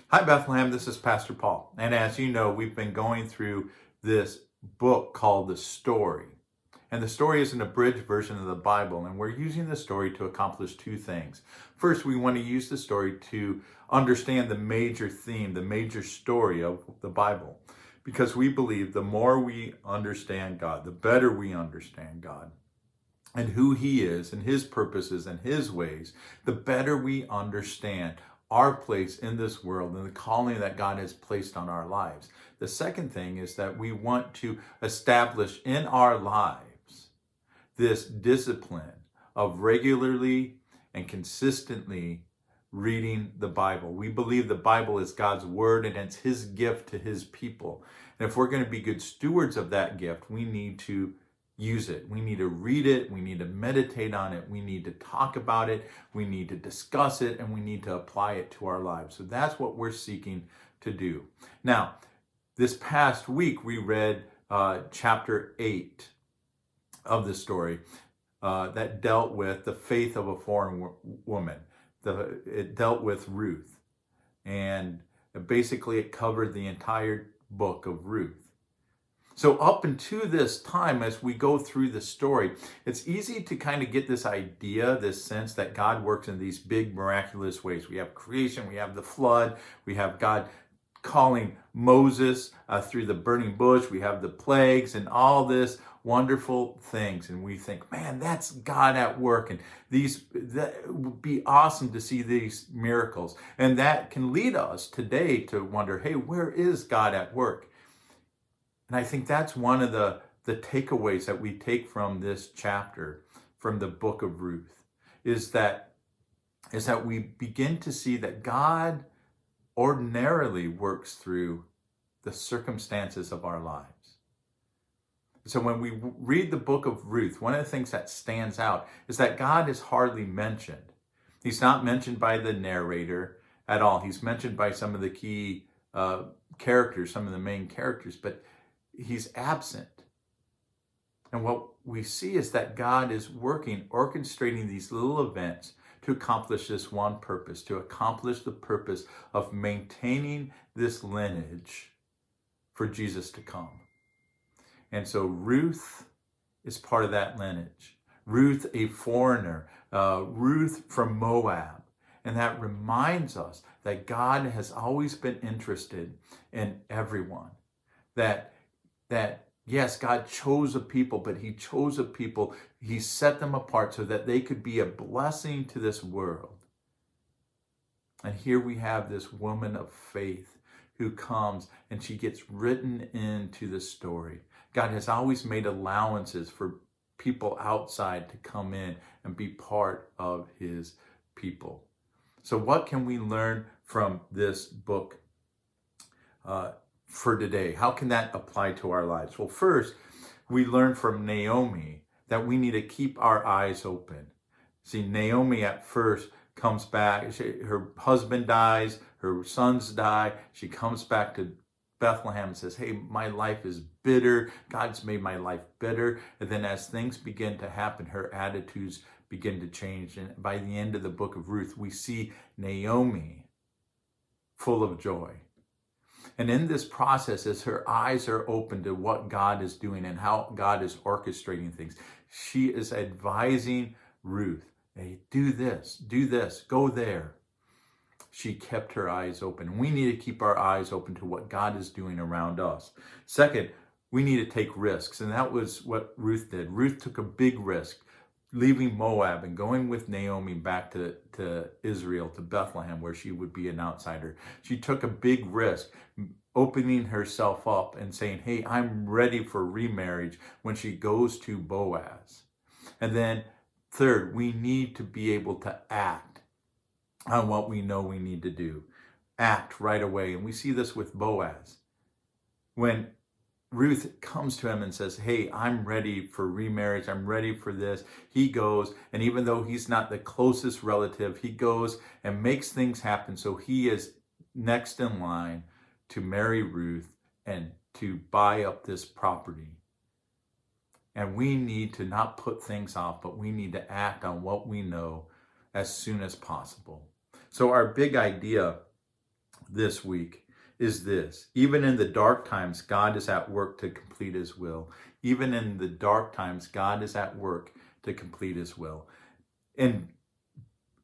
Hi, Bethlehem. This is Pastor Paul. And as you know, we've been going through this book called The Story. And the story is an abridged version of the Bible. And we're using the story to accomplish two things. First, we want to use the story to understand the major theme, the major story of the Bible. Because we believe the more we understand God, the better we understand God and who He is and His purposes and His ways, the better we understand our place in this world and the calling that God has placed on our lives. The second thing is that we want to establish in our lives this discipline of regularly and consistently reading the Bible. We believe the Bible is God's word and it's His gift to His people. And if we're going to be good stewards of that gift, we need to use it. We need to read it. We need to meditate on it. We need to talk about it. We need to discuss it, and we need to apply it to our lives. So that's what we're seeking to do. Now, this past week, we read chapter 8 of the story that dealt with the faith of a foreign woman. It dealt with Ruth. And basically, it covered the entire book of Ruth. So up until this time, as we go through the story, it's easy to kind of get this idea, this sense that God works in these big miraculous ways. We have creation, we have the flood, we have God calling Moses through the burning bush, we have the plagues and all this wonderful things. And we think, man, that's God at work. And that would be awesome to see these miracles. And that can lead us today to wonder, hey, where is God at work? And I think that's one of the takeaways that we take from this chapter, from the book of Ruth, is that we begin to see that God ordinarily works through the circumstances of our lives. So when we read the book of Ruth, one of the things that stands out is that God is hardly mentioned. He's not mentioned by the narrator at all. He's mentioned by some of the key characters, some of the main characters, but He's absent. And what we see is that God is working, orchestrating these little events to accomplish this one purpose, to accomplish the purpose of maintaining this lineage for Jesus to come. And so Ruth is part of that lineage. Ruth, a foreigner, Ruth from Moab. And that reminds us that God has always been interested in everyone. That yes, God chose a people, but He chose a people, He set them apart so that they could be a blessing to this world. And here we have this woman of faith who comes and she gets written into the story. God has always made allowances for people outside to come in and be part of His people. So what can we learn from this book for today? How can that apply to our lives? Well, first, we learn from Naomi that we need to keep our eyes open. See, Naomi at first comes back. Her husband dies, her sons die. She comes back to Bethlehem and says, hey, my life is bitter. God's made my life bitter. And then as things begin to happen, her attitudes begin to change. And by the end of the book of Ruth, we see Naomi full of joy. And in this process, as her eyes are open to what God is doing and how God is orchestrating things, she is advising Ruth, hey, do this, go there. She kept her eyes open. We need to keep our eyes open to what God is doing around us. Second, we need to take risks. And that was what Ruth did. Ruth took a big risk, leaving Moab and going with Naomi back to Israel, to Bethlehem, where she would be an outsider. She took a big risk, opening herself up and saying, hey, I'm ready for remarriage when she goes to Boaz. And then third, we need to be able to act on what we know we need to do. Act right away. And we see this with Boaz. When Ruth comes to him and says, hey, I'm ready for remarriage. I'm ready for this. He goes, and even though he's not the closest relative, he goes and makes things happen. So he is next in line to marry Ruth and to buy up this property. And we need to not put things off, but we need to act on what we know as soon as possible. So our big idea this week is this: even in the dark times, God is at work to complete his will. Even in the dark times, God is at work to complete his will. In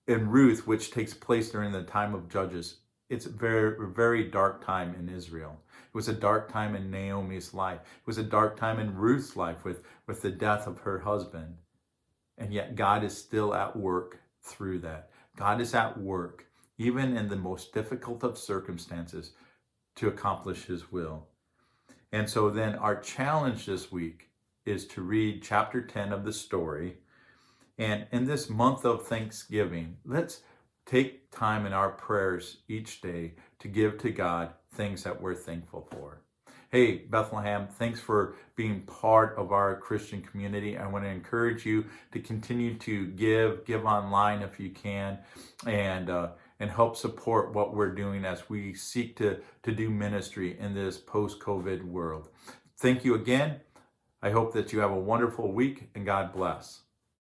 Ruth, which takes place during the time of Judges, it's a very dark time in Israel. It was a dark time in Naomi's life. It was a dark time in Ruth's life with the death of her husband. And yet God is still at work through that. God is at work, even in the most difficult of circumstances, to accomplish his will. And so then our challenge this week is to read chapter 10 of the story. And in this month of Thanksgiving, let's take time in our prayers each day to give to God things that we're thankful for. Hey, Bethlehem, thanks for being part of our Christian community. I want to encourage you to continue to give online if you can, and help support what we're doing as we seek to do ministry in this post-COVID world. Thank you again. I hope that you have a wonderful week, and God bless.